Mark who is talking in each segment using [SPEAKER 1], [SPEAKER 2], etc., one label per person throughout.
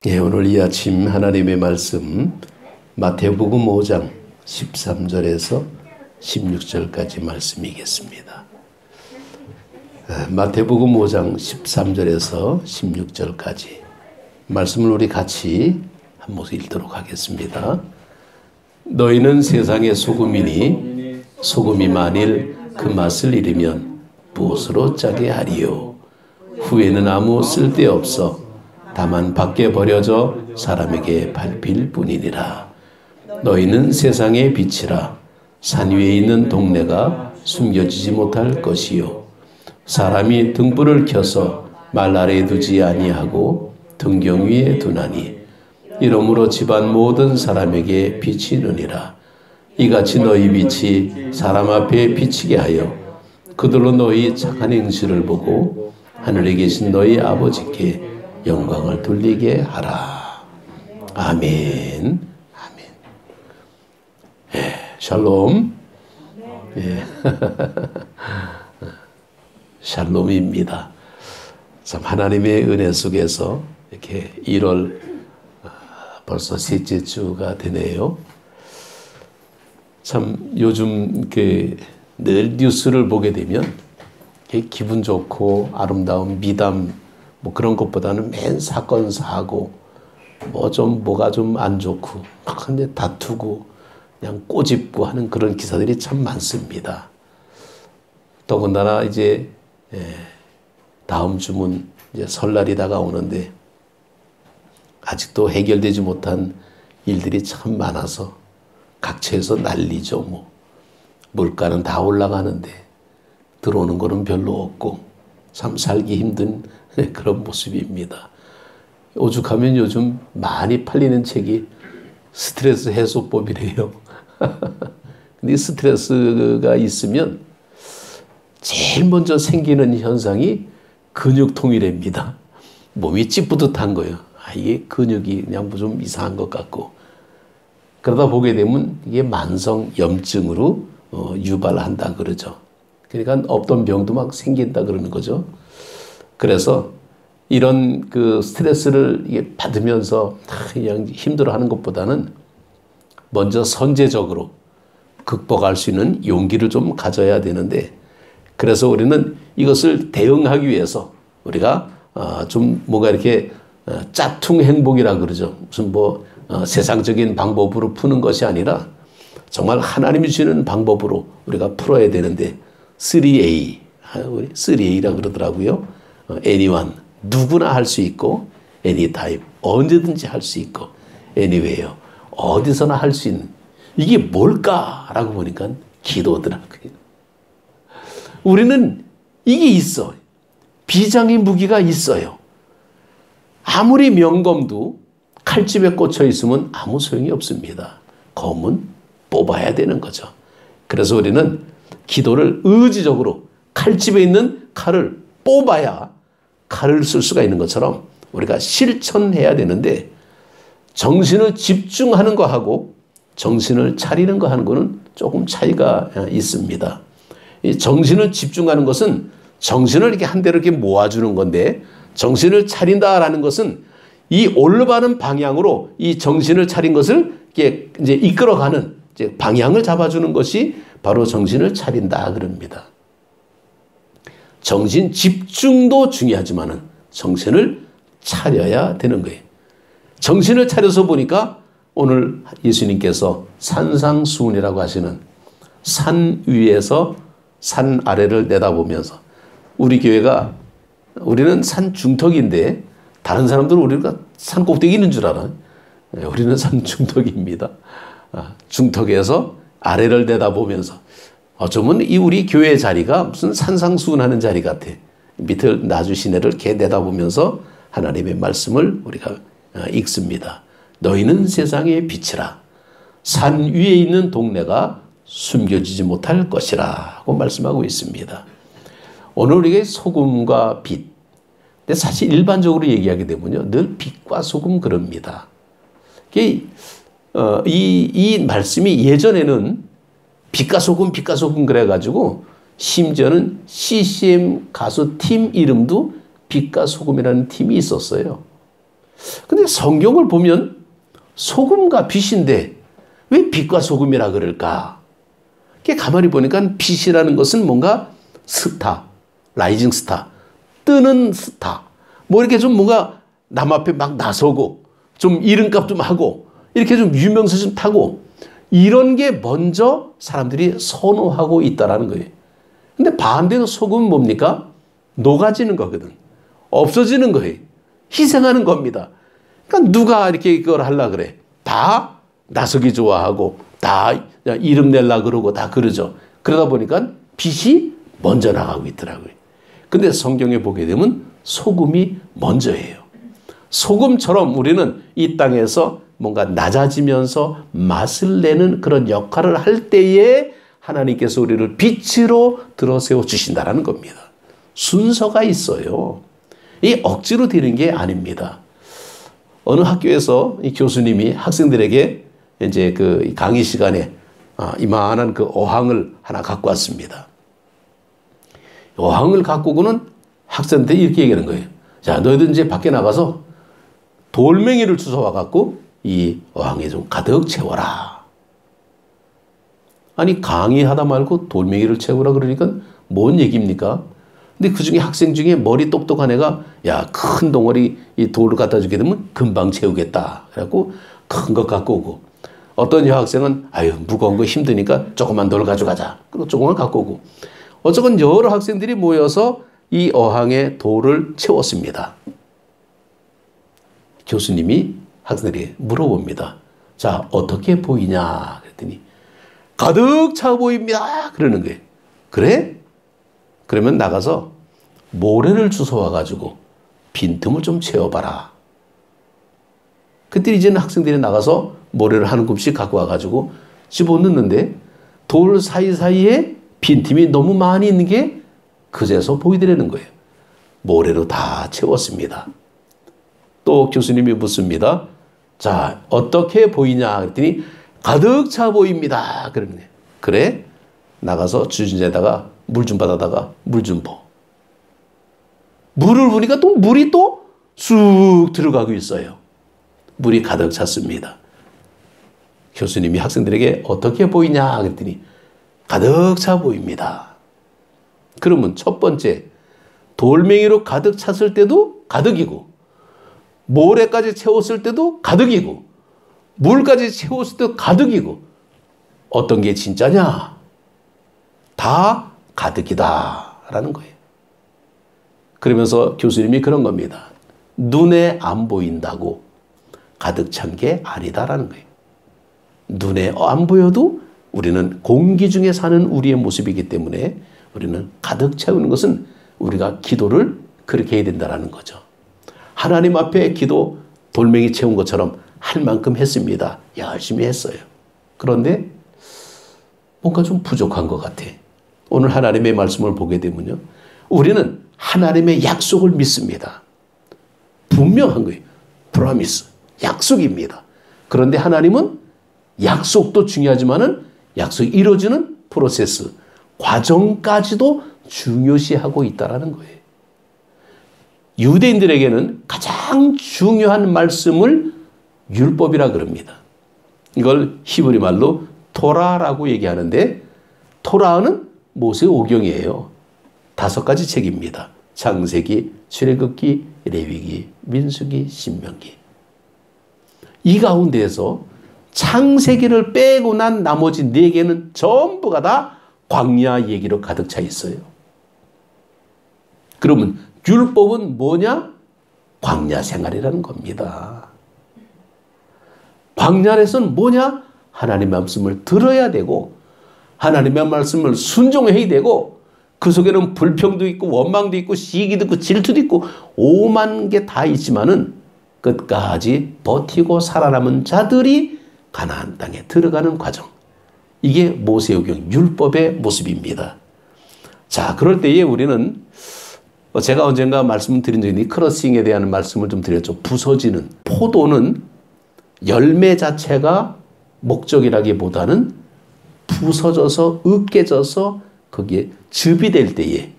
[SPEAKER 1] 예, 오늘 이 아침 하나님의 말씀 마태복음 5장 13절에서 16절까지 말씀이겠습니다. 마태복음 5장 13절에서 16절까지 말씀을 우리 같이 한 목소리 읽도록 하겠습니다. 너희는 세상의 소금이니 소금이 만일 그 맛을 잃으면 무엇으로 짜게 하리요? 후에는 아무 쓸데없어 다만 밖에 버려져 사람에게 밟힐 뿐이니라. 너희는 세상의 빛이라. 산 위에 있는 동네가 숨겨지지 못할 것이요, 사람이 등불을 켜서 말 아래에 두지 아니하고 등경 위에 두나니 이러므로 집안 모든 사람에게 비치느니라. 이같이 너희 빛이 사람 앞에 비치게 하여 그들로 너희 착한 행실을 보고 하늘에 계신 너희 아버지께 영광을 돌리게 하라. 아멘. 아멘. 예, 샬롬. 예. 샬롬입니다. 참 하나님의 은혜 속에서 이렇게 1월 벌써 셋째 주가 되네요. 참 요즘 늘 뉴스를 보게 되면 기분 좋고 아름다운 미담 뭐 그런 것보다는 맨 사건 사고 뭐가 좀 안 좋고 근데 다투고 그냥 꼬집고 하는 그런 기사들이 참 많습니다. 더군다나 이제 다음 주면 이제 설날이 다가오는데 아직도 해결되지 못한 일들이 참 많아서 각처에서 난리죠. 뭐 물가는 다 올라가는데 들어오는 거는 별로 없고 참 살기 힘든 그런 모습입니다. 오죽하면 요즘 많이 팔리는 책이 스트레스 해소법이래요. 근데 스트레스가 있으면 제일 먼저 생기는 현상이 근육통이랍니다. 몸이 찌뿌듯한 거예요. 이게 근육이 그냥 좀 이상한 것 같고, 그러다 보게 되면 이게 만성 염증으로 유발한다 그러죠. 그러니까 없던 병도 막 생긴다 그러는 거죠. 그래서 이런 스트레스를 받으면서 그냥 힘들어하는 것보다는 먼저 선제적으로 극복할 수 있는 용기를 좀 가져야 되는데, 그래서 우리는 이것을 대응하기 위해서 우리가 좀 뭔가 이렇게 짝퉁 행복이라 그러죠. 무슨 세상적인 방법으로 푸는 것이 아니라 정말 하나님이 주는 방법으로 우리가 풀어야 되는데 3A, 3A라 그러더라고요. anyone, 누구나 할 수 있고, anytime, 언제든지 할 수 있고, anywhere, 어디서나 할 수 있는, 이게 뭘까라고 보니까 기도더라고요. 우리는 이게 있어. 비장의 무기가 있어요. 아무리 명검도 칼집에 꽂혀 있으면 아무 소용이 없습니다. 검은 뽑아야 되는 거죠. 그래서 우리는 기도를 의지적으로 칼집에 있는 칼을 뽑아야 칼을 쓸 수가 있는 것처럼 우리가 실천해야 되는데, 정신을 집중하는 거하고 정신을 차리는 거 하는 거는 조금 차이가 있습니다. 이 정신을 집중하는 것은 정신을 이렇게 한 대로 이렇게 모아주는 건데, 정신을 차린다라는 것은 이 올바른 방향으로 이 정신을 차린 것을 이렇게 이제 이끌어가는 이제 방향을 잡아주는 것이 바로 정신을 차린다 그럽니다. 정신 집중도 중요하지만은 정신을 차려야 되는 거예요. 정신을 차려서 보니까 오늘 예수님께서 산상수훈이라고 하시는 산 위에서 산 아래를 내다보면서, 우리 교회가 우리는 산 중턱인데 다른 사람들은 우리가 산 꼭대기 있는 줄 알아요. 우리는 산 중턱입니다. 중턱에서 아래를 내다보면서 어쩌면 이 우리 교회 자리가 무슨 산상수훈하는 자리 같아. 밑을 나주 시내를 이렇게 내다보면서 하나님의 말씀을 우리가 읽습니다. 너희는 세상의 빛이라. 산 위에 있는 동네가 숨겨지지 못할 것이라고 말씀하고 있습니다. 오늘 우리가 소금과 빛. 근데 사실 일반적으로 얘기하게 되면요, 늘 빛과 소금 그럽니다. 이 말씀이 예전에는 빛과 소금 그래가지고 심지어는 CCM 가수 팀 이름도 빛과 소금이라는 팀이 있었어요. 근데 성경을 보면 소금과 빛인데 왜 빛과 소금이라 그럴까? 가만히 보니까 빛이라는 것은 뭔가 스타, 라이징 스타, 뜨는 스타, 뭐 이렇게 좀 뭔가 남 앞에 막 나서고 좀 이름값 좀 하고 이렇게 좀 유명세 좀 타고 이런 게 먼저 사람들이 선호하고 있다라는 거예요. 근데 반대로 소금은 뭡니까? 녹아지는 거거든. 없어지는 거예요. 희생하는 겁니다. 그러니까 누가 이렇게 그걸 하려고 그래? 다 나서기 좋아하고 다 이름 내려고 그러고 다 그러죠. 그러다 보니까 빛이 먼저 나가고 있더라고요. 근데 성경에 보게 되면 소금이 먼저예요. 소금처럼 우리는 이 땅에서 뭔가 낮아지면서 맛을 내는 그런 역할을 할 때에 하나님께서 우리를 빛으로 들어세워 주신다는 겁니다. 순서가 있어요. 이 억지로 되는 게 아닙니다. 어느 학교에서 이 교수님이 학생들에게 이제 그 강의 시간에 이만한 그 어항을 하나 갖고 왔습니다. 어항을 갖고 오고는 학생한테 이렇게 얘기하는 거예요. 자, 너희들 이제 밖에 나가서 돌멩이를 주워와 갖고 이 어항에 좀 가득 채워라. 아니, 강의하다 말고 돌멩이를 채우라 그러니까 뭔 얘기입니까? 근데 그 중에 학생 중에 머리 똑똑한 애가 야, 큰 덩어리 이 돌을 갖다 주게 되면 금방 채우겠다. 그래갖고 큰 것 갖고 오고, 어떤 여학생은 아유, 무거운 거 힘드니까 조그만 돌 가져가자. 그리고 조그만 갖고 오고, 어쨌건 여러 학생들이 모여서 이 어항에 돌을 채웠습니다. 교수님이 학생들에게 물어봅니다. 자, 어떻게 보이냐? 그랬더니 가득 차 보입니다. 그러는 거예요. 그래? 그러면 나가서 모래를 주워와 가지고 빈틈을 좀 채워봐라. 그때 이제는 학생들이 나가서 모래를 한 굽씩 갖고 와 가지고 집어넣는데 돌 사이사이에 빈틈이 너무 많이 있는 게 그제서 보이더라는 거예요. 모래로 다 채웠습니다. 또 교수님이 묻습니다. 자, 어떻게 보이냐? 그랬더니 가득 차 보입니다. 그러는 거예요. 그래? 나가서 주진에다가 물 좀 받아다가 물 좀 부. 물을 부니까 또 물이 또 쑥 들어가고 있어요. 물이 가득 찼습니다. 교수님이 학생들에게 어떻게 보이냐? 그랬더니 가득 차 보입니다. 그러면 첫 번째, 돌멩이로 가득 찼을 때도 가득이고, 모래까지 채웠을 때도 가득이고, 물까지 채웠을 때도 가득이고, 어떤 게 진짜냐? 다 가득이다 라는 거예요. 그러면서 교수님이 그런 겁니다. 눈에 안 보인다고 가득 찬 게 아니다라는 거예요. 눈에 안 보여도 우리는 공기 중에 사는 우리의 모습이기 때문에 우리는 가득 채우는 것은 우리가 기도를 그렇게 해야 된다는 거죠. 하나님 앞에 기도 돌멩이 채운 것처럼 할 만큼 했습니다. 열심히 했어요. 그런데 뭔가 좀 부족한 것 같아. 오늘 하나님의 말씀을 보게 되면요, 우리는 하나님의 약속을 믿습니다. 분명한 거예요. 프로미스, 약속입니다. 그런데 하나님은 약속도 중요하지만은 약속이 이루어지는 프로세스, 과정까지도 중요시하고 있다는 거예요. 유대인들에게는 가장 중요한 말씀을 율법이라 그럽니다. 이걸 히브리 말로 토라라고 얘기하는데, 토라는 모세오경이에요. 5가지 책입니다. 창세기, 출애굽기, 레위기, 민수기, 신명기. 이 가운데에서 창세기를 빼고 난 나머지 4개는 전부가 다 광야 얘기로 가득 차 있어요. 그러면 율법은 뭐냐? 광야 생활이라는 겁니다. 광야에서는 뭐냐? 하나님의 말씀을 들어야 되고, 하나님의 말씀을 순종해야 되고, 그 속에는 불평도 있고 원망도 있고 시기도 있고 질투도 있고 오만 개 다 있지만은 끝까지 버티고 살아남은 자들이 가나안 땅에 들어가는 과정. 이게 모세오경 율법의 모습입니다. 자, 그럴 때에 우리는, 제가 언젠가 말씀을 드린 적이 있는데 크러싱에 대한 말씀을 좀 드렸죠. 부서지는, 포도는 열매 자체가 목적이라기보다는 부서져서 으깨져서 거기에 즙이 될 때에,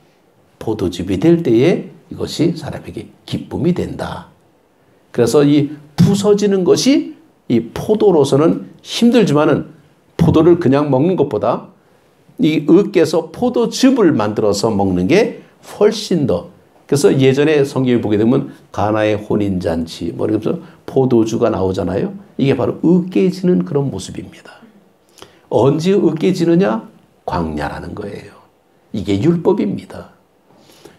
[SPEAKER 1] 포도즙이 될 때에 이것이 사람에게 기쁨이 된다. 그래서 이 부서지는 것이 이 포도로서는 힘들지만은 포도를 그냥 먹는 것보다 이 으깨서 포도즙을 만들어서 먹는 게 훨씬 더. 그래서 예전에 성경에 보게 되면 가나의 혼인잔치 뭐 이러면서 포도주가 나오잖아요. 이게 바로 으깨지는 그런 모습입니다. 언제 으깨지느냐? 광야라는 거예요. 이게 율법입니다.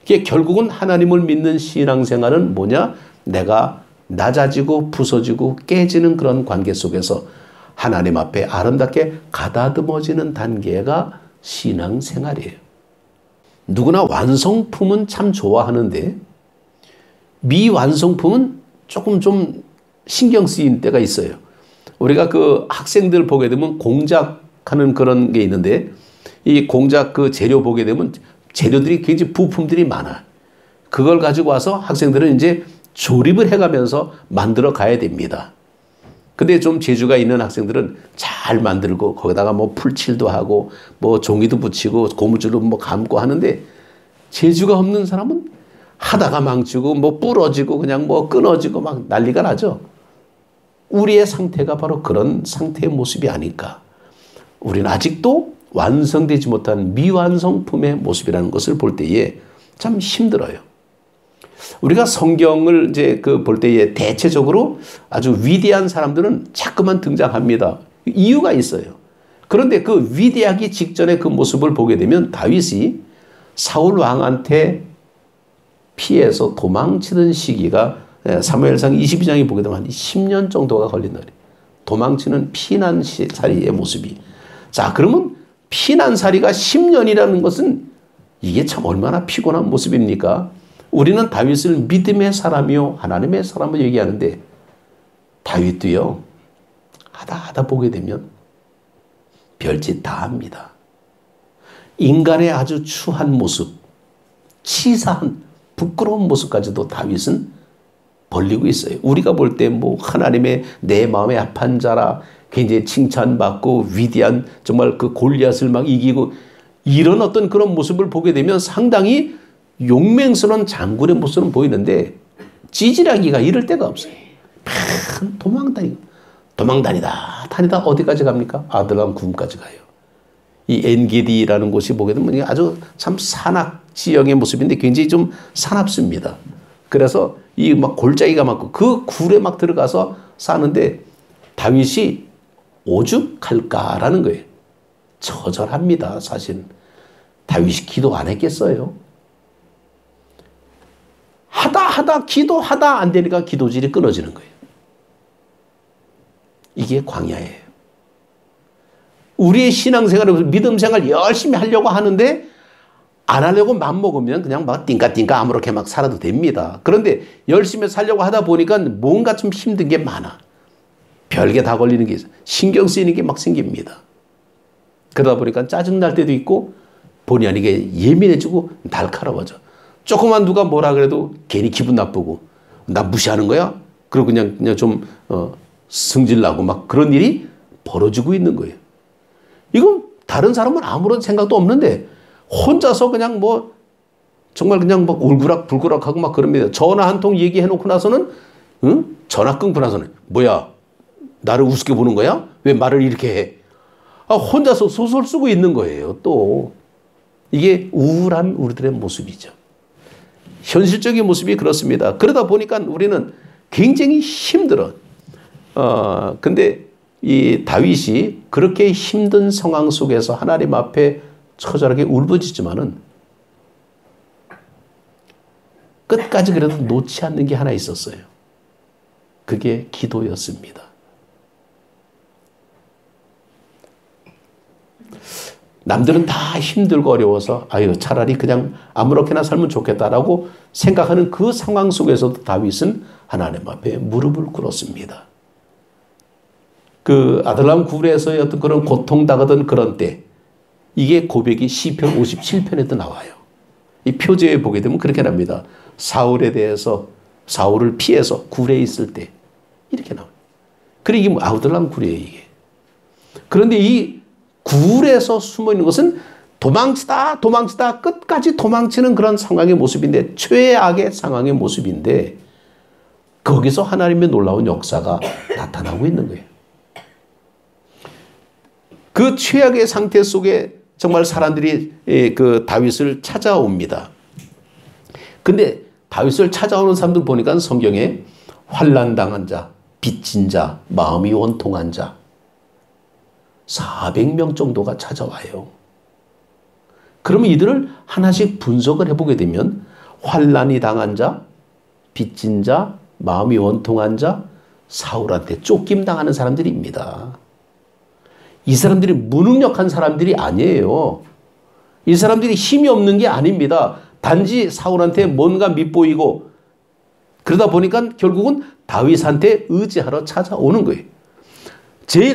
[SPEAKER 1] 이게 결국은 하나님을 믿는 신앙생활은 뭐냐? 내가 낮아지고 부서지고 깨지는 그런 관계 속에서 하나님 앞에 아름답게 가다듬어지는 단계가 신앙생활이에요. 누구나 완성품은 참 좋아하는데 미완성품은 조금 좀 신경 쓰인 때가 있어요. 우리가 그 학생들 보게 되면 공작하는 그런 게 있는데 이 공작 그 재료 보게 되면 재료들이 굉장히 부품들이 많아. 그걸 가지고 와서 학생들은 이제 조립을 해가면서 만들어 가야 됩니다. 근데 좀 재주가 있는 학생들은 잘 만들고 거기다가 뭐 풀칠도 하고 뭐 종이도 붙이고 고무줄로 뭐 감고 하는데 재주가 없는 사람은 하다가 망치고 뭐 부러지고 그냥 뭐 끊어지고 막 난리가 나죠. 우리의 상태가 바로 그런 상태의 모습이 아닐까. 우리는 아직도 완성되지 못한 미완성품의 모습이라는 것을 볼 때에 참 힘들어요. 우리가 성경을 이제 그 볼 때에 대체적으로 아주 위대한 사람들은 자꾸만 등장합니다. 이유가 있어요. 그런데 그 위대하기 직전의 그 모습을 보게 되면 다윗이 사울 왕한테 피해서 도망치던 시기가 사무엘상 22장에 보게 되면 한 10년 정도가 걸린다. 도망치는 피난살이의 모습이. 자, 그러면 피난살이가 10년이라는 것은 이게 참 얼마나 피곤한 모습입니까? 우리는 다윗을 믿음의 사람이요 하나님의 사람을 얘기하는데 다윗도요 하다 보게 되면 별짓 다 합니다. 인간의 아주 추한 모습, 치사한 부끄러운 모습까지도 다윗은 벌리고 있어요. 우리가 볼 때 뭐 하나님의 내 마음에 합한 자라 굉장히 칭찬받고 위대한 정말 그 골리앗을 막 이기고 이런 어떤 그런 모습을 보게 되면 상당히 용맹스러운 장군의 모습은 보이는데 찌질하기가 이럴 데가 없어요. 도망다니다 어디까지 갑니까? 아들람 굼까지 가요. 이 엔게디라는 곳이 보게 되면 아주 참 산악 지형의 모습인데 굉장히 좀 사납습니다. 그래서 이 막 골짜기가 많고 그 굴에 막 들어가서 사는데 다윗이 오죽할까라는 거예요. 처절합니다. 사실 다윗이 기도 안 했겠어요? 하다 기도하다 안 되니까 기도질이 끊어지는 거예요. 이게 광야예요. 우리의 신앙생활을 믿음 생활 열심히 하려고 하는데 안 하려고 맘먹으면 그냥 막 띵까띵까 아무렇게 막 살아도 됩니다. 그런데 열심히 살려고 하다 보니까 뭔가 좀 힘든 게 많아. 별게 다 걸리는 게 있어요. 신경 쓰이는 게 막 생깁니다. 그러다 보니까 짜증날 때도 있고 본의 아니게 예민해지고 날카로워져. 조금만 누가 뭐라 그래도 괜히 기분 나쁘고 나 무시하는 거야? 그리고 그냥 좀 승질나고 막 그런 일이 벌어지고 있는 거예요. 이건 다른 사람은 아무런 생각도 없는데 혼자서 그냥 뭐 정말 그냥 막 울그락불그락하고 막 그럽니다. 전화 한 통 얘기해 놓고 나서는 전화 끊고 나서는 뭐야 나를 우습게 보는 거야? 왜 말을 이렇게 해? 혼자서 소설 쓰고 있는 거예요. 또 이게 우울한 우리들의 모습이죠. 현실적인 모습이 그렇습니다. 그러다 보니까 우리는 굉장히 힘들어. 근데 이 다윗이 그렇게 힘든 상황 속에서 하나님 앞에 처절하게 울부짖지만은 끝까지 그래도 놓지 않는 게 하나 있었어요. 그게 기도였습니다. 남들은 다 힘들고 어려워서 아유 차라리 그냥 아무렇게나 살면 좋겠다라고 생각하는 그 상황 속에서도 다윗은 하나님 앞에 무릎을 꿇었습니다. 그 아들람 굴에서의 어떤 그런 고통당하던 그런 때 이게 고백이 시편 57편에도 나와요. 이 표제에 보게 되면 그렇게 납니다. 사울에 대해서 사울을 피해서 굴에 있을 때 이렇게 나와요. 그래 이게 뭐 아들람 굴이에요 이게. 그런데 이 굴에서 숨어 있는 것은 도망치다 끝까지 도망치는 그런 상황의 모습인데 최악의 상황의 모습인데 거기서 하나님의 놀라운 역사가 나타나고 있는 거예요. 그 최악의 상태 속에 정말 사람들이 그 다윗을 찾아옵니다. 근데 다윗을 찾아오는 사람들 보니까 성경에 환난당한 자, 빚진 자, 마음이 원통한 자 400명 정도가 찾아와요. 그러면 이들을 하나씩 분석을 해보게 되면 환난이 당한 자, 빚진 자, 마음이 원통한 자, 사울한테 쫓김당하는 사람들입니다. 이 사람들이 무능력한 사람들이 아니에요. 이 사람들이 힘이 없는 게 아닙니다. 단지 사울한테 뭔가 밉보이고 그러다 보니까 결국은 다윗한테 의지하러 찾아오는 거예요.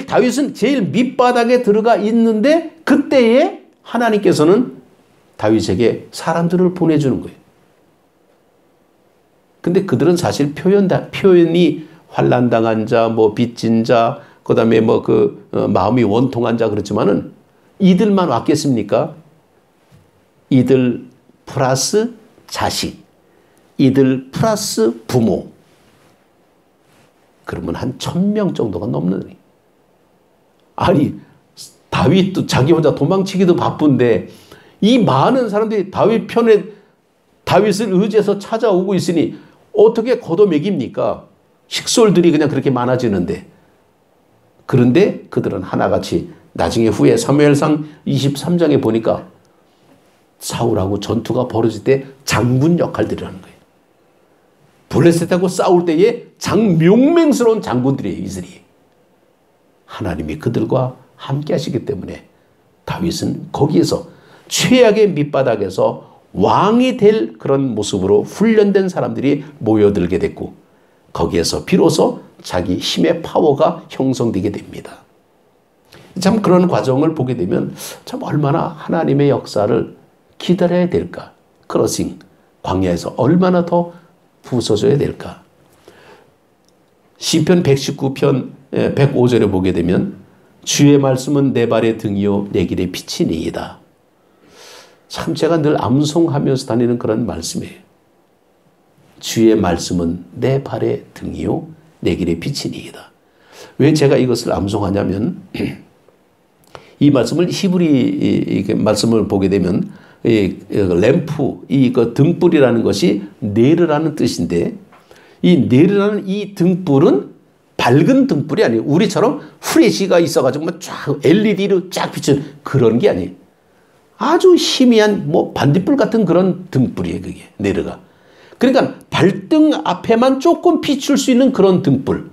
[SPEAKER 1] 다윗은 제일 밑바닥에 들어가 있는데 그때에 하나님께서는 다윗에게 사람들을 보내주는 거예요. 근데 그들은 사실 표현이 환난당한 자, 뭐 빚진 자, 그 다음에 뭐 마음이 원통한 자 그렇지만은 이들만 왔겠습니까? 이들 플러스 자식, 이들 플러스 부모. 그러면 한 1000명 정도가 넘는 거예요. 아니, 다윗도 자기 혼자 도망치기도 바쁜데 이 많은 사람들이 다윗 편에 다윗을 의지해서 찾아오고 있으니 어떻게 걷어먹입니까? 식솔들이 그냥 그렇게 많아지는데. 그런데 그들은 하나같이 나중에 후에 사무엘상 23장에 보니까 사울하고 전투가 벌어질 때 장군 역할들을 하는 거예요. 블레셋하고 싸울 때에 명맹스러운 장군들이에요. 이들이. 하나님이 그들과 함께 하시기 때문에 다윗은 거기에서 최악의 밑바닥에서 왕이 될 그런 모습으로 훈련된 사람들이 모여들게 됐고 거기에서 비로소 자기 힘의 파워가 형성되게 됩니다. 참 그런 과정을 보게 되면 참 얼마나 하나님의 역사를 기다려야 될까. 크로싱 광야에서 얼마나 더 부서져야 될까. 시편 119편 105절에 보게 되면 주의 말씀은 내 발의 등이요 내 길의 빛이니이다. 참 제가 늘 암송하면서 다니는 그런 말씀이에요. 주의 말씀은 내 발의 등이요 내 길의 빛이니이다. 왜 제가 이것을 암송하냐면 이 말씀을 히브리 말씀을 보게 되면 램프, 그 등불이라는 것이 네르라는 뜻인데 이 네르라는 이 등불은 밝은 등불이 아니에요. 우리처럼 후레쉬가 있어가지고 쫙 LED로 쫙 비추는 그런 게 아니에요. 아주 희미한 뭐 반딧불 같은 그런 등불이에요. 그게 네르가. 그러니까 발등 앞에만 조금 비출 수 있는 그런 등불.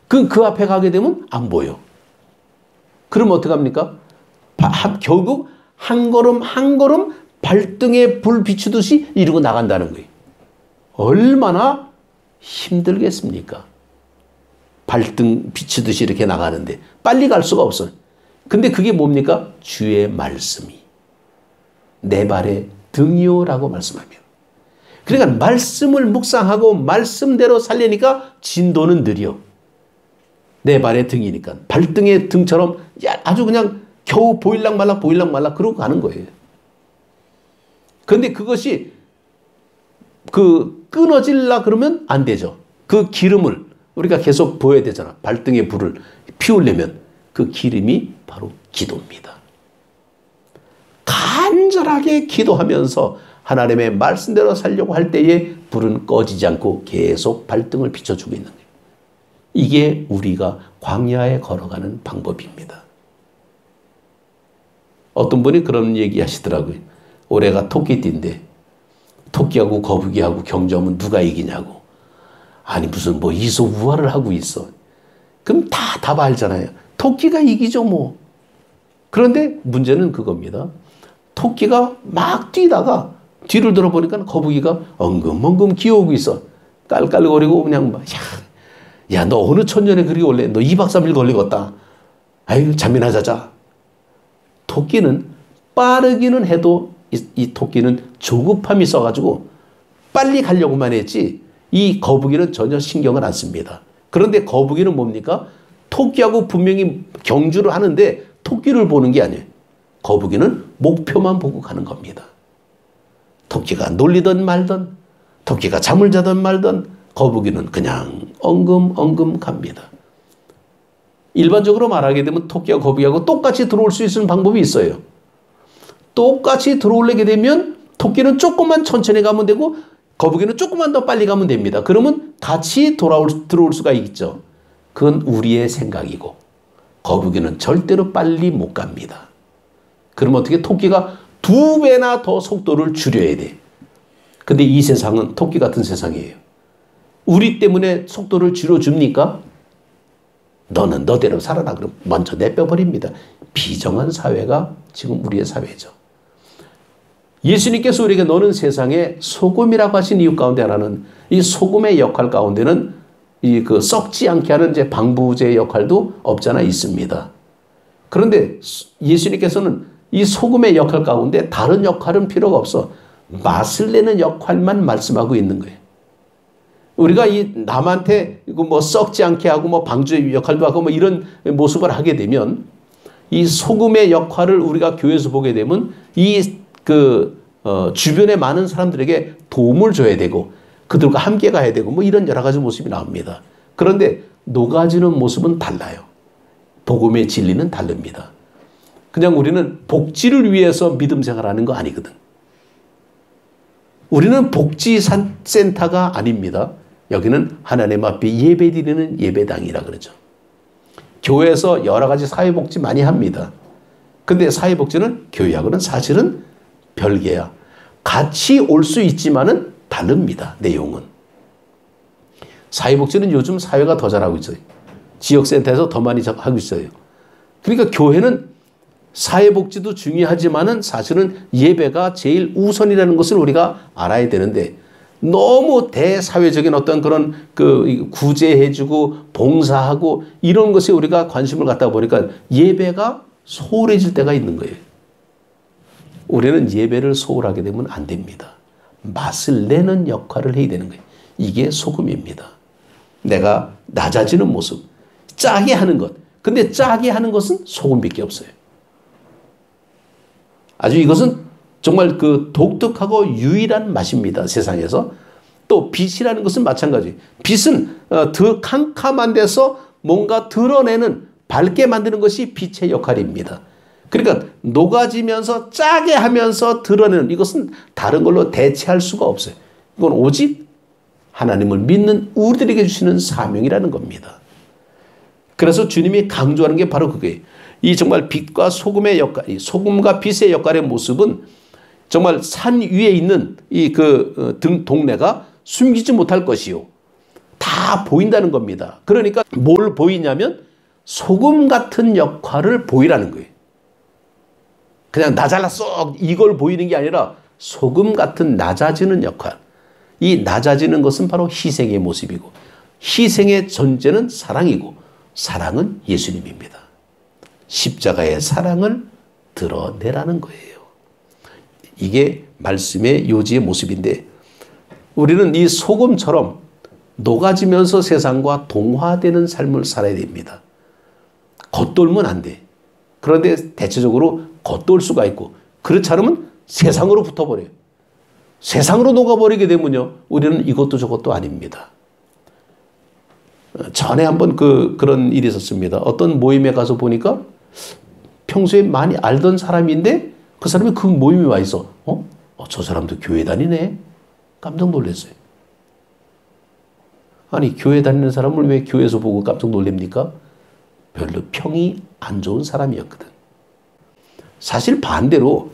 [SPEAKER 1] 그 앞에 가게 되면 안 보여. 그럼 어떡합니까? 결국 한 걸음 한 걸음 발등에 불 비추듯이 이러고 나간다는 거예요. 얼마나 힘들겠습니까? 발등 비추듯이 이렇게 나가는데 빨리 갈 수가 없어요. 근데 그게 뭡니까? 주의 말씀이 내 발의 등이요라고 말씀합니다. 그러니까 말씀을 묵상하고 말씀대로 살려니까 진도는 느려. 내 발의 등이니까. 발등의 등처럼 아주 그냥 겨우 보일락 말락 그러고 가는 거예요. 그런데 그것이 끊어질라 그러면 안 되죠. 그 기름을 우리가 계속 보여야 되잖아. 발등에 불을 피우려면 그 기름이 바로 기도입니다. 간절하게 기도하면서 하나님의 말씀대로 살려고 할 때에 불은 꺼지지 않고 계속 발등을 비춰주고 있는 거예요. 이게 우리가 광야에 걸어가는 방법입니다. 어떤 분이 그런 얘기 하시더라고요. 올해가 토끼띠인데 토끼하고 거북이하고 경주하면 누가 이기냐고. 아니 무슨 뭐 이소우화를 하고 있어. 그럼 다 답 알잖아요. 토끼가 이기죠 뭐. 그런데 문제는 그겁니다. 토끼가 막 뛰다가 뒤를 돌아보니까 거북이가 엉금엉금 기어오고 있어. 깔깔거리고 그냥 막 야, 너 어느 천년에 그리 올래? 너 2박 3일 걸리겠다. 아유 잠이나 자자. 토끼는 빠르기는 해도 이 토끼는 조급함이 있어가지고 빨리 가려고만 했지 이 거북이는 전혀 신경을 안 씁니다. 그런데 거북이는 뭡니까? 토끼하고 분명히 경주를 하는데 토끼를 보는 게 아니에요. 거북이는 목표만 보고 가는 겁니다. 토끼가 놀리든 말든 토끼가 잠을 자든 말든 거북이는 그냥 엉금엉금 갑니다. 일반적으로 말하게 되면 토끼와 거북이하고 똑같이 들어올 수 있는 방법이 있어요. 똑같이 들어오려게 되면 토끼는 조금만 천천히 가면 되고 거북이는 조금만 더 빨리 가면 됩니다. 그러면 같이 들어올 수가 있죠. 그건 우리의 생각이고 거북이는 절대로 빨리 못 갑니다. 그럼 어떻게 토끼가 2배나 더 속도를 줄여야 돼. 근데 이 세상은 토끼 같은 세상이에요. 우리 때문에 속도를 줄여줍니까? 너는 너대로 살아라. 그럼 먼저 내빼버립니다. 비정한 사회가 지금 우리의 사회죠. 예수님께서 우리에게 너는 세상에 소금이라고 하신 이유 가운데 하나는 이 소금의 역할 가운데는 이 그 썩지 않게 하는 이제 방부제의 역할도 없잖아 있습니다. 그런데 예수님께서는 이 소금의 역할 가운데 다른 역할은 필요가 없어. 맛을 내는 역할만 말씀하고 있는 거예요. 우리가 이 남한테 이거 뭐 썩지 않게 하고 뭐 방주의 역할도 하고 뭐 이런 모습을 하게 되면 이 소금의 역할을 우리가 교회에서 보게 되면 주변에 많은 사람들에게 도움을 줘야 되고 그들과 함께 가야 되고 뭐 이런 여러 가지 모습이 나옵니다. 그런데 녹아지는 모습은 달라요. 복음의 진리는 다릅니다. 그냥 우리는 복지를 위해서 믿음 생활하는 거 아니거든. 우리는 복지센터가 아닙니다. 여기는 하나님 앞에 예배드리는 예배당이라 그러죠. 교회에서 여러 가지 사회복지 많이 합니다. 근데 사회복지는 교회하고는 사실은 별개야. 같이 올 수 있지만은 다릅니다. 내용은. 사회복지는 요즘 사회가 더 잘하고 있어요. 지역센터에서 더 많이 하고 있어요. 그러니까 교회는 사회복지도 중요하지만은 사실은 예배가 제일 우선이라는 것을 우리가 알아야 되는데 너무 대사회적인 어떤 그런 구제해주고 봉사하고 이런 것에 우리가 관심을 갖다 보니까 예배가 소홀해질 때가 있는 거예요. 우리는 예배를 소홀하게 되면 안 됩니다. 맛을 내는 역할을 해야 되는 거예요. 이게 소금입니다. 내가 낮아지는 모습, 짜게 하는 것. 근데 짜게 하는 것은 소금밖에 없어요. 아주 이것은 정말 독특하고 유일한 맛입니다. 세상에서. 또 빛이라는 것은 마찬가지. 빛은 더 캄캄한 데서 뭔가 드러내는 밝게 만드는 것이 빛의 역할입니다. 그러니까 녹아지면서 짜게 하면서 드러내는 이것은 다른 걸로 대체할 수가 없어요. 이건 오직 하나님을 믿는 우리들에게 주시는 사명이라는 겁니다. 그래서 주님이 강조하는 게 바로 그거예요. 이 정말 빛과 소금의 역할, 소금과 빛의 역할의 모습은 정말 산 위에 있는 동네가 숨기지 못할 것이요. 다 보인다는 겁니다. 그러니까 뭘 보이냐면 소금 같은 역할을 보이라는 거예요. 그냥 나 잘났어 이걸 보이는 게 아니라 소금 같은 낮아지는 역할. 이 낮아지는 것은 바로 희생의 모습이고 희생의 전제는 사랑이고 사랑은 예수님입니다. 십자가의 사랑을 드러내라는 거예요. 이게 말씀의 요지의 모습인데 우리는 이 소금처럼 녹아지면서 세상과 동화되는 삶을 살아야 됩니다. 겉돌면 안 돼. 그런데 대체적으로 겉돌 수가 있고 그렇지 않으면 세상으로 붙어버려요. 세상으로 녹아버리게 되면요. 우리는 이것도 저것도 아닙니다. 전에 한번 그런 일이 있었습니다. 어떤 모임에 가서 보니까 평소에 많이 알던 사람인데 그 사람이 그 모임에 와 있어. 저 사람도 교회 다니네. 깜짝 놀랐어요. 아니 교회 다니는 사람을 왜 교회에서 보고 깜짝 놀랍니까? 별로 평이 안 좋은 사람이었거든. 사실 반대로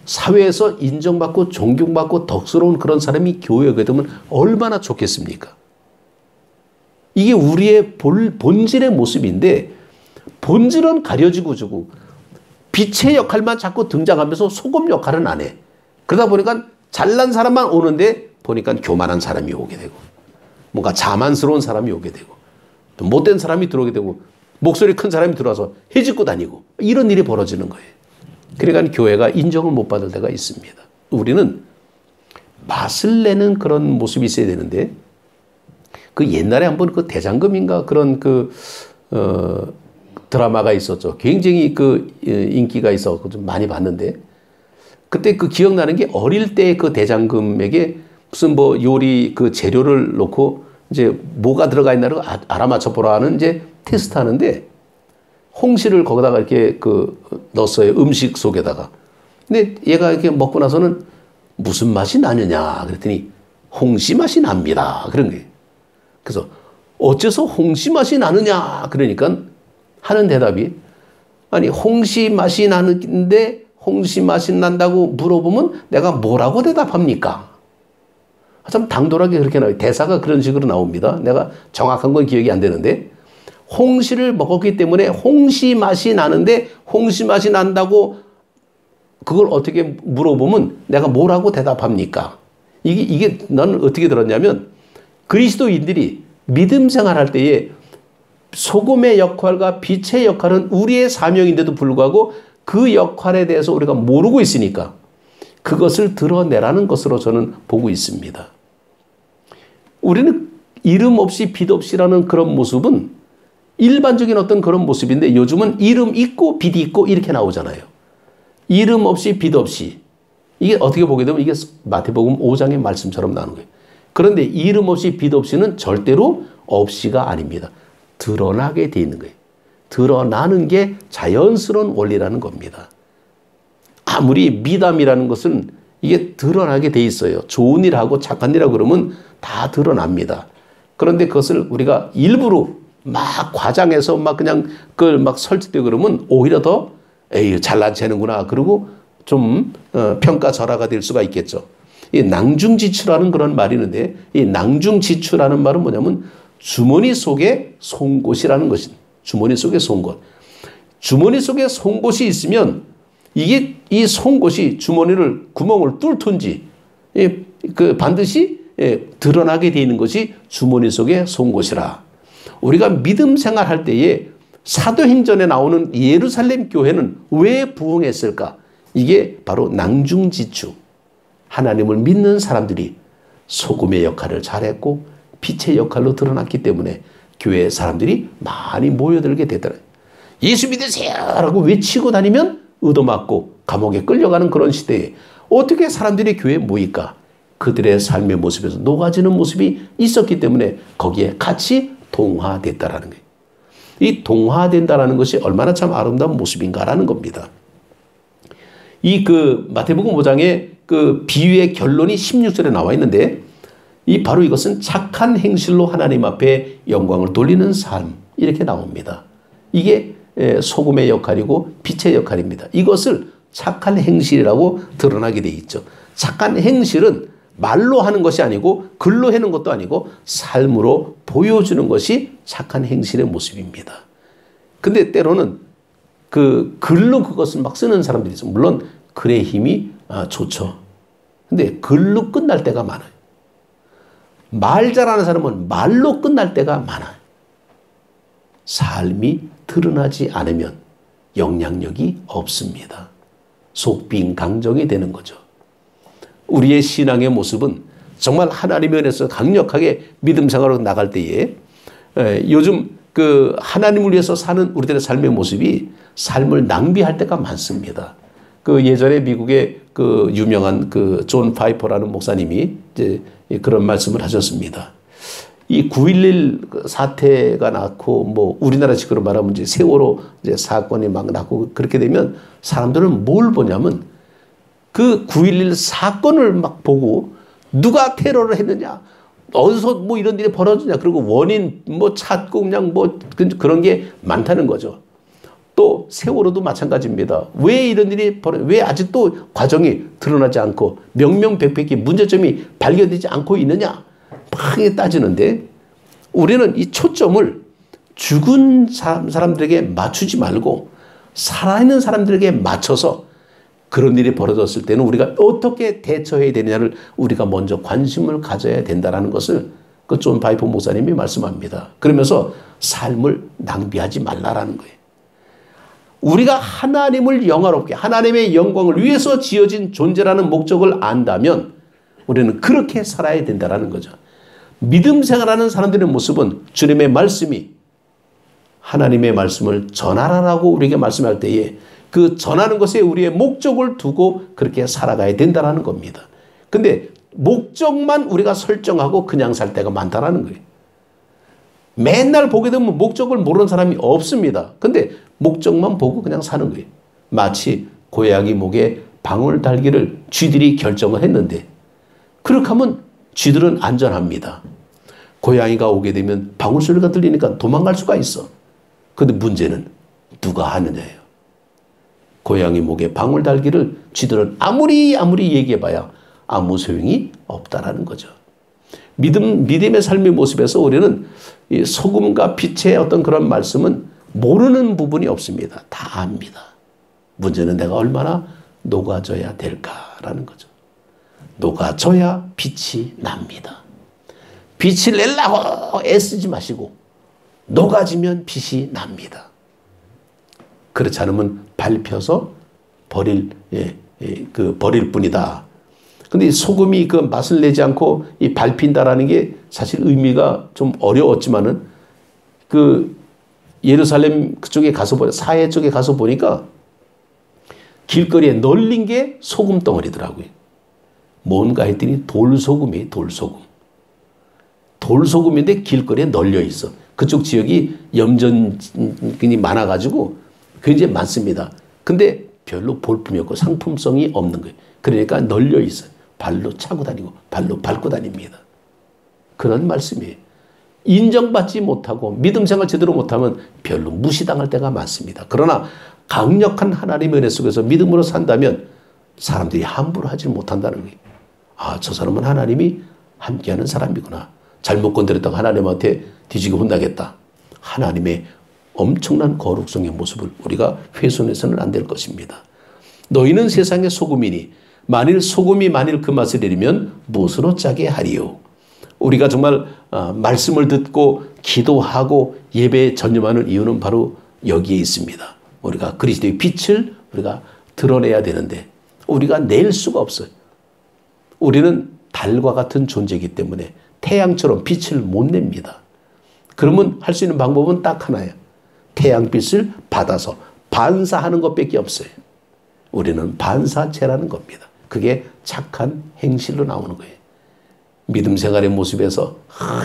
[SPEAKER 1] 사회에서 인정받고 존경받고 덕스러운 그런 사람이 교회에 오게 되면 얼마나 좋겠습니까? 이게 우리의 본질의 모습인데 본질은 가려지고 주고 빛의 역할만 자꾸 등장하면서 소금 역할은 안 해. 그러다 보니까 잘난 사람만 오는데 보니까 교만한 사람이 오게 되고 뭔가 자만스러운 사람이 오게 되고 또 못된 사람이 들어오게 되고 목소리 큰 사람이 들어와서 해집고 다니고 이런 일이 벌어지는 거예요. 그러니까 교회가 인정을 못 받을 때가 있습니다. 우리는 맛을 내는 그런 모습이 있어야 되는데 옛날에 한번 대장금인가 그런 드라마가 있었죠. 굉장히 인기가 있어 좀 많이 봤는데 그때 기억나는 게 어릴 때 대장금에게 무슨 요리 재료를 놓고 이제 뭐가 들어가 있나를 알아맞혀 보라는 이제 테스트 하는데 홍시를 거기다가 이렇게 넣었어요. 음식 속에다가. 근데 얘가 이렇게 먹고 나서는 무슨 맛이 나느냐 그랬더니 홍시 맛이 납니다. 그런 거예요. 그래서 어째서 홍시 맛이 나느냐 그러니까 하는 대답이 아니 홍시 맛이 나는데 홍시 맛이 난다고 물어보면 내가 뭐라고 대답합니까? 참 당돌하게 그렇게 나와요. 대사가 그런 식으로 나옵니다. 내가 정확한 건 기억이 안 되는데 홍시를 먹었기 때문에 홍시 맛이 나는데 홍시 맛이 난다고 그걸 어떻게 물어보면 내가 뭐라고 대답합니까? 이게 나는 어떻게 들었냐면 그리스도인들이 믿음 생활할 때에 소금의 역할과 빛의 역할은 우리의 사명인데도 불구하고 그 역할에 대해서 우리가 모르고 있으니까 그것을 드러내라는 것으로 저는 보고 있습니다. 우리는 이름 없이 빛 없이라는 그런 모습은 일반적인 어떤 그런 모습인데 요즘은 이름 있고 빛 있고 이렇게 나오잖아요. 이름 없이 빛 없이. 이게 어떻게 보게 되면 이게 마태복음 5장의 말씀처럼 나오는 거예요. 그런데 이름 없이 빛 없이는 절대로 없이가 아닙니다. 드러나게 돼 있는 거예요. 드러나는 게 자연스러운 원리라는 겁니다. 아무리 미담이라는 것은 이게 드러나게 돼 있어요. 좋은 일하고 착한 일하고 그러면 다 드러납니다. 그런데 그것을 우리가 일부러 막 과장해서 막 그냥 그걸 막 설치되고 그러면 오히려 더 에이 잘난 체는구나 그러고 좀 평가절하가 될 수가 있겠죠. 이 낭중지추라는 그런 말이 있는데 이 낭중지추라는 말은 뭐냐면 주머니 속에 송곳이라는 것입니다. 주머니 속에 송곳. 주머니 속에 송곳이 있으면 이게 이 송곳이 주머니를 구멍을 뚫든지 반드시 드러나게 되어 있는 것이 주머니 속의 송곳이라. 우리가 믿음 생활할 때에 사도행전에 나오는 예루살렘 교회는 왜 부흥했을까? 이게 바로 낭중지추. 하나님을 믿는 사람들이 소금의 역할을 잘했고 빛의 역할로 드러났기 때문에 교회 사람들이 많이 모여들게 되더라. 예수 믿으세요! 라고 외치고 다니면 얻어맞고 감옥에 끌려가는 그런 시대에 어떻게 사람들이 교회에 모일까? 그들의 삶의 모습에서 녹아지는 모습이 있었기 때문에 거기에 같이 동화됐다라는 거예요. 이 동화된다라는 것이 얼마나 참 아름다운 모습인가라는 겁니다. 이 마태복음 5장의 비유의 결론이 16절에 나와 있는데 바로 이것은 착한 행실로 하나님 앞에 영광을 돌리는 삶 이렇게 나옵니다. 이게 소금의 역할이고 빛의 역할입니다. 이것을 착한 행실이라고 드러나게 돼 있죠. 착한 행실은 말로 하는 것이 아니고 글로 하는 것도 아니고 삶으로 보여주는 것이 착한 행실의 모습입니다. 근데 때로는 글로 그것을 막 쓰는 사람들이 있어요. 물론 글의 힘이 좋죠. 근데 글로 끝날 때가 많아요. 말 잘하는 사람은 말로 끝날 때가 많아요. 삶이 드러나지 않으면 영향력이 없습니다. 속빈강정이 되는 거죠. 우리의 신앙의 모습은 정말 하나님의 은혜에서 강력하게 믿음 생활로 나갈 때에 요즘 하나님을 위해서 사는 우리들의 삶의 모습이 삶을 낭비할 때가 많습니다. 예전에 미국의 유명한 존 파이퍼라는 목사님이 이제 그런 말씀을 하셨습니다. 이 9.11 사태가 났고 우리나라 식으로 말하면 이제 세월호 이제 사건이 막 났고 그렇게 되면 사람들은 뭘 보냐면 9.11 사건을 막 보고 누가 테러를 했느냐, 어디서 이런 일이 벌어지냐, 그리고 원인 찾고 그냥 그런 게 많다는 거죠. 또 세월호도 마찬가지입니다. 왜 이런 일이 왜 아직도 과정이 드러나지 않고 명명백백히 문제점이 발견되지 않고 있느냐 막 따지는데 우리는 이 초점을 죽은 사람들에게 맞추지 말고 살아있는 사람들에게 맞춰서 그런 일이 벌어졌을 때는 우리가 어떻게 대처해야 되느냐를 우리가 먼저 관심을 가져야 된다는 것을 존 파이퍼 목사님이 말씀합니다. 그러면서 삶을 낭비하지 말라라는 거예요. 우리가 하나님을 영화롭게 하나님의 영광을 위해서 지어진 존재라는 목적을 안다면 우리는 그렇게 살아야 된다는 거죠. 믿음 생활하는 사람들의 모습은 주님의 말씀이 하나님의 말씀을 전하라라고 우리에게 말씀할 때에 그 전하는 것에 우리의 목적을 두고 그렇게 살아가야 된다는 겁니다. 근데 목적만 우리가 설정하고 그냥 살 때가 많다라는 거예요. 맨날 보게 되면 목적을 모르는 사람이 없습니다. 근데 목적만 보고 그냥 사는 거예요. 마치 고양이 목에 방울 달기를 쥐들이 결정을 했는데 그렇게 하면 쥐들은 안전합니다. 고양이가 오게 되면 방울 소리가 들리니까 도망갈 수가 있어. 근데 문제는 누가 하느냐예요. 고양이 목에 방울 달기를 쥐들은 아무리 얘기해봐야 아무 소용이 없다라는 거죠. 믿음의 삶의 모습에서 우리는 이 소금과 빛의 어떤 그런 말씀은 모르는 부분이 없습니다. 다 압니다. 문제는 내가 얼마나 녹아져야 될까라는 거죠. 녹아져야 빛이 납니다. 빛을 내려고 애쓰지 마시고 녹아지면 빛이 납니다. 그렇지 않으면 밟혀서 버릴 뿐이다. 근데 소금이 그 맛을 내지 않고 이 밟힌다라는 게 사실 의미가 좀 어려웠지만은 그 예루살렘 그쪽에 가서 사해 쪽에 가서 보니까 길거리에 널린 게 소금 덩어리더라고요. 뭔가 했더니 돌소금이에요, 돌소금. 돌소금인데 길거리에 널려 있어. 그쪽 지역이 염전이 많아가지고 굉장히 많습니다. 근데 별로 볼품이 없고 상품성이 없는 거예요. 그러니까 널려 있어요. 발로 차고 다니고 발로 밟고 다닙니다. 그런 말씀이에요. 인정받지 못하고 믿음 생활 제대로 못하면 별로 무시당할 때가 많습니다. 그러나 강력한 하나님의 은혜 속에서 믿음으로 산다면 사람들이 함부로 하지 못한다는 거예요. 아, 저 사람은 하나님이 함께하는 사람이구나. 잘못 건드렸다가 하나님한테 뒤지게 혼나겠다. 하나님의 엄청난 거룩성의 모습을 우리가 훼손해서는 안 될 것입니다. 너희는 세상의 소금이니 만일 소금이 그 맛을 잃으면 무엇으로 짜게 하리요. 우리가 정말 말씀을 듣고 기도하고 예배에 전념하는 이유는 바로 여기에 있습니다. 우리가 그리스도의 빛을 우리가 드러내야 되는데 우리가 낼 수가 없어요. 우리는 달과 같은 존재이기 때문에 태양처럼 빛을 못 냅니다. 그러면 할 수 있는 방법은 딱 하나예요. 태양빛을 받아서 반사하는 것밖에 없어요. 우리는 반사체라는 겁니다. 그게 착한 행실로 나오는 거예요. 믿음 생활의 모습에서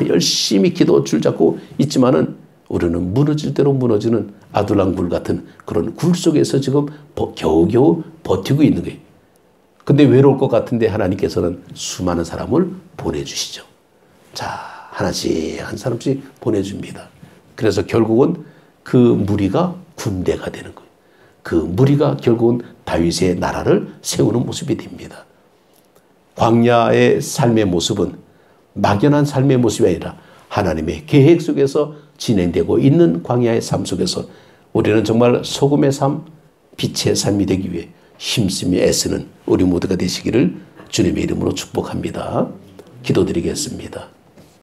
[SPEAKER 1] 열심히 기도 줄 잡고 있지만은 우리는 무너질 대로 무너지는 아둘람 굴 같은 그런 굴 속에서 지금 겨우겨우 버티고 있는 거예요. 근데 외로울 것 같은데 하나님께서는 수많은 사람을 보내주시죠. 자, 하나씩 한 사람씩 보내줍니다. 그래서 결국은 그 무리가 군대가 되는 거예요. 그 무리가 결국은 다윗의 나라를 세우는 모습이 됩니다. 광야의 삶의 모습은 막연한 삶의 모습이 아니라 하나님의 계획 속에서 진행되고 있는 광야의 삶 속에서 우리는 정말 소금의 삶, 빛의 삶이 되기 위해 힘쓰며 애쓰는 우리 모두가 되시기를 주님의 이름으로 축복합니다. 기도드리겠습니다.